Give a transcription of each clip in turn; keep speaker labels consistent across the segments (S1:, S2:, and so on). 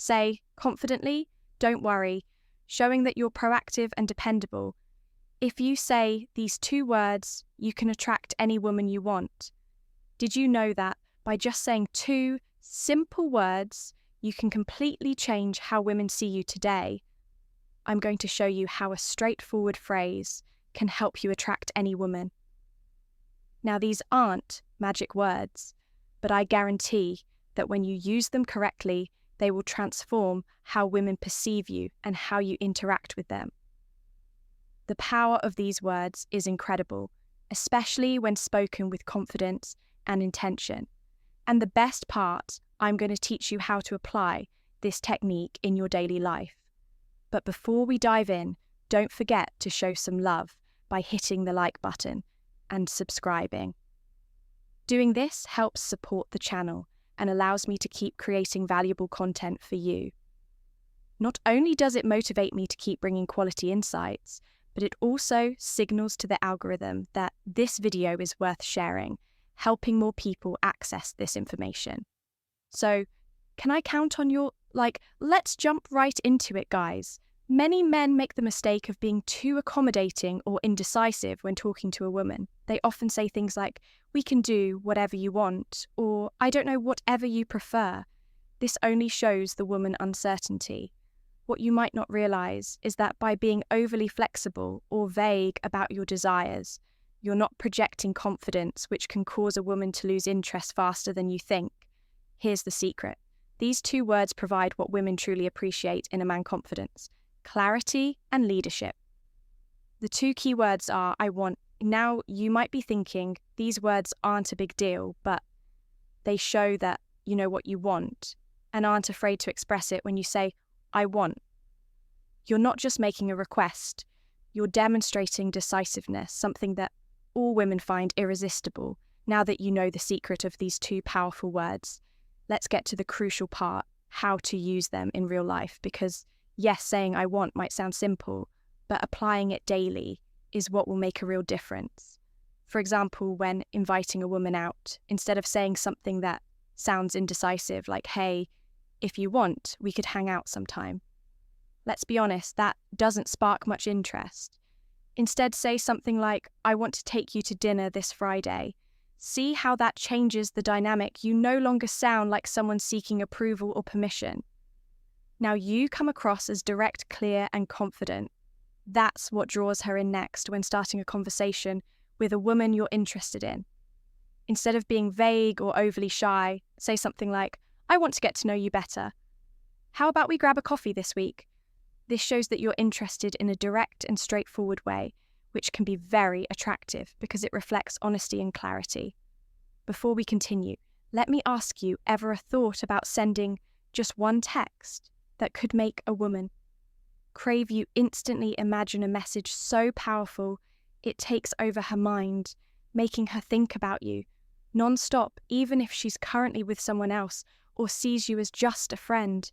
S1: Say, confidently, don't worry, showing that you're proactive and dependable. If you say these 2 words, you can attract any woman you want. Did you know that by just saying 2 simple words, you can completely change how women see you today? I'm going to show you how a straightforward phrase can help you attract any woman. Now, these aren't magic words, but I guarantee that when you use them correctly, they will transform how women perceive you and how you interact with them. The power of these words is incredible, especially when spoken with confidence and intention. And the best part, I'm going to teach you how to apply this technique in your daily life. But before we dive in, don't forget to show some love by hitting the like button and subscribing. Doing this helps support the channel and allows me to keep creating valuable content for you. Not only does it motivate me to keep bringing quality insights, but it also signals to the algorithm that this video is worth sharing, helping more people access this information. So, can I count on your, let's jump right into it, guys. Many men make the mistake of being too accommodating or indecisive when talking to a woman. They often say things like, "We can do whatever you want," or "I don't know, whatever you prefer." This only shows the woman uncertainty. What you might not realize is that by being overly flexible or vague about your desires, you're not projecting confidence, which can cause a woman to lose interest faster than you think. Here's the secret. These 2 words provide what women truly appreciate in a man: confidence, clarity, and leadership. The 2 key words are "I want." Now, you might be thinking these words aren't a big deal, but they show that you know what you want and aren't afraid to express it when you say, "I want." You're not just making a request, you're demonstrating decisiveness, something that all women find irresistible. Now that you know the secret of these 2 powerful words, let's get to the crucial part, how to use them in real life, because yes, saying "I want" might sound simple, but applying it daily is what will make a real difference. For example, when inviting a woman out, instead of saying something that sounds indecisive, like, "Hey, if you want, we could hang out sometime." Let's be honest, that doesn't spark much interest. Instead, say something like, "I want to take you to dinner this Friday." See how that changes the dynamic. You no longer sound like someone seeking approval or permission. Now you come across as direct, clear, and confident. That's what draws her in next when starting a conversation with a woman you're interested in. Instead of being vague or overly shy, say something like, "I want to get to know you better. How about we grab a coffee this week?" This shows that you're interested in a direct and straightforward way, which can be very attractive because it reflects honesty and clarity. Before we continue, let me ask you, ever a thought about sending just one text that could make a woman crave you? Instantly imagine a message so powerful it takes over her mind, making her think about you non-stop, even if she's currently with someone else or sees you as just a friend.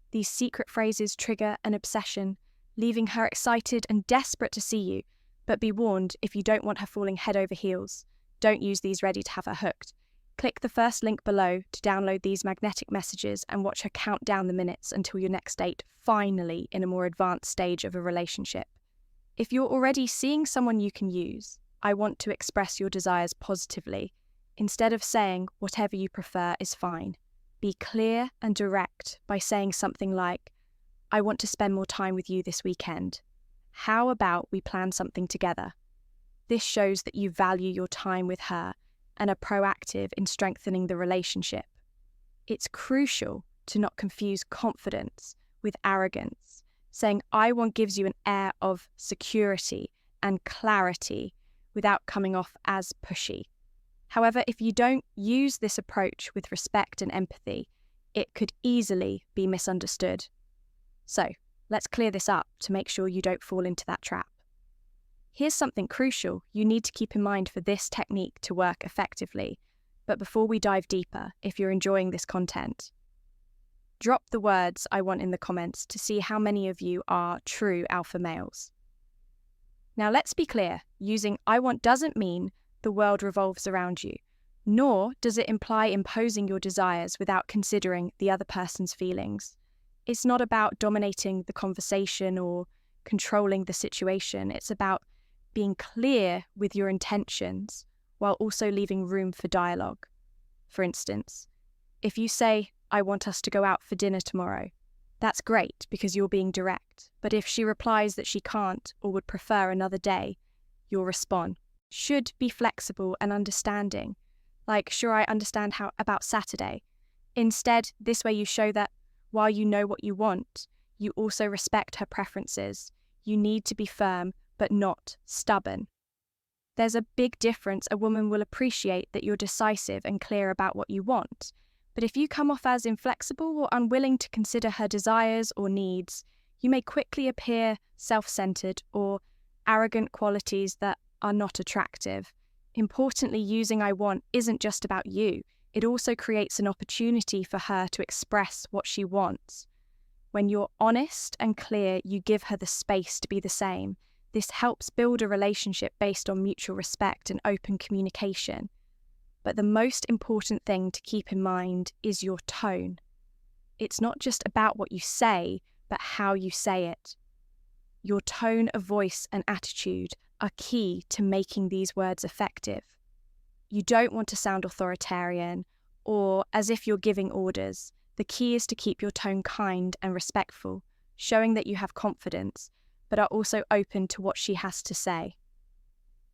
S1: These secret phrases trigger an obsession, leaving her excited and desperate to see you. But be warned, if you don't want her falling head over heels, don't use these ready to have her hooked. Click the first link below to download these magnetic messages and watch her count down the minutes until your next date, finally in a more advanced stage of a relationship. If you're already seeing someone you can use, I want to express your desires positively. Instead of saying "whatever you prefer is fine," be clear and direct by saying something like, "I want to spend more time with you this weekend. How about we plan something together?" This shows that you value your time with her and are proactive in strengthening the relationship. It's crucial to not confuse confidence with arrogance. Saying "I want" gives you an air of security and clarity without coming off as pushy. However, if you don't use this approach with respect and empathy, it could easily be misunderstood. So, let's clear this up to make sure you don't fall into that trap. Here's something crucial you need to keep in mind for this technique to work effectively. But before we dive deeper, if you're enjoying this content, drop the words "I want" in the comments to see how many of you are true alpha males. Now let's be clear, using "I want" doesn't mean the world revolves around you, nor does it imply imposing your desires without considering the other person's feelings. It's not about dominating the conversation or controlling the situation. It's about being clear with your intentions while also leaving room for dialogue. For instance, if you say, "I want us to go out for dinner tomorrow," that's great because you're being direct. But if she replies that she can't or would prefer another day, your response should be flexible and understanding. Like, "Sure, I understand how about Saturday." Instead, this way you show that while you know what you want, you also respect her preferences. You need to be firm, but not stubborn. There's a big difference. A woman will appreciate that you're decisive and clear about what you want. But if you come off as inflexible or unwilling to consider her desires or needs, you may quickly appear self-centered or arrogant, qualities that are not attractive. Importantly, using "I want" isn't just about you. It also creates an opportunity for her to express what she wants. When you're honest and clear, you give her the space to be the same. This helps build a relationship based on mutual respect and open communication. But the most important thing to keep in mind is your tone. It's not just about what you say, but how you say it. Your tone of voice and attitude are key to making these words effective. You don't want to sound authoritarian or as if you're giving orders. The key is to keep your tone kind and respectful, showing that you have confidence, but are also open to what she has to say.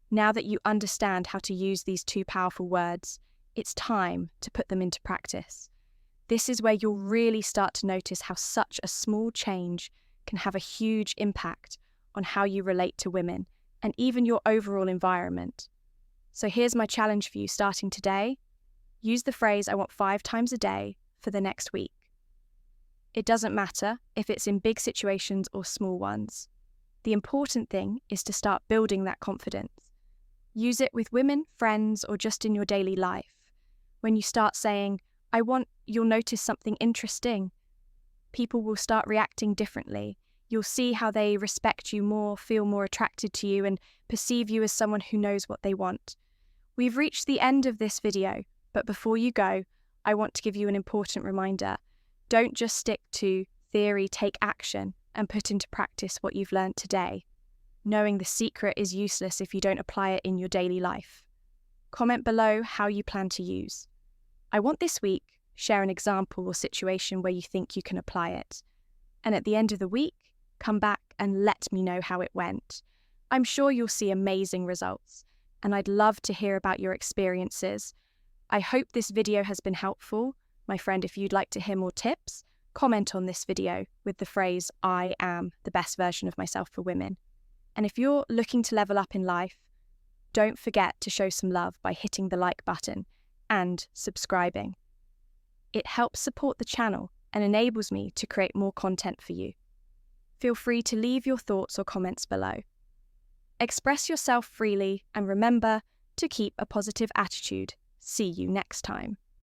S1: Now that you understand how to use these two powerful words, it's time to put them into practice. This is where you'll really start to notice how such a small change can have a huge impact on how you relate to women and even your overall environment. So here's my challenge for you starting today. Use the phrase "I want" 5 times a day for the next week. It doesn't matter if it's in big situations or small ones. The important thing is to start building that confidence. Use it with women, friends, or just in your daily life. When you start saying, "I want," you'll notice something interesting. People will start reacting differently. You'll see how they respect you more, feel more attracted to you, and perceive you as someone who knows what they want. We've reached the end of this video, but before you go, I want to give you an important reminder. Don't just stick to theory, take action and put into practice what you've learned today. Knowing the secret is useless if you don't apply it in your daily life. Comment below how you plan to use "I want" this week. Share an example or situation where you think you can apply it. And at the end of the week, come back and let me know how it went. I'm sure you'll see amazing results, and I'd love to hear about your experiences. I hope this video has been helpful. My friend, if you'd like to hear more tips, comment on this video with the phrase "I am the best version of myself for women." And if you're looking to level up in life, don't forget to show some love by hitting the like button and subscribing. It helps support the channel and enables me to create more content for you. Feel free to leave your thoughts or comments below. Express yourself freely and remember to keep a positive attitude. See you next time.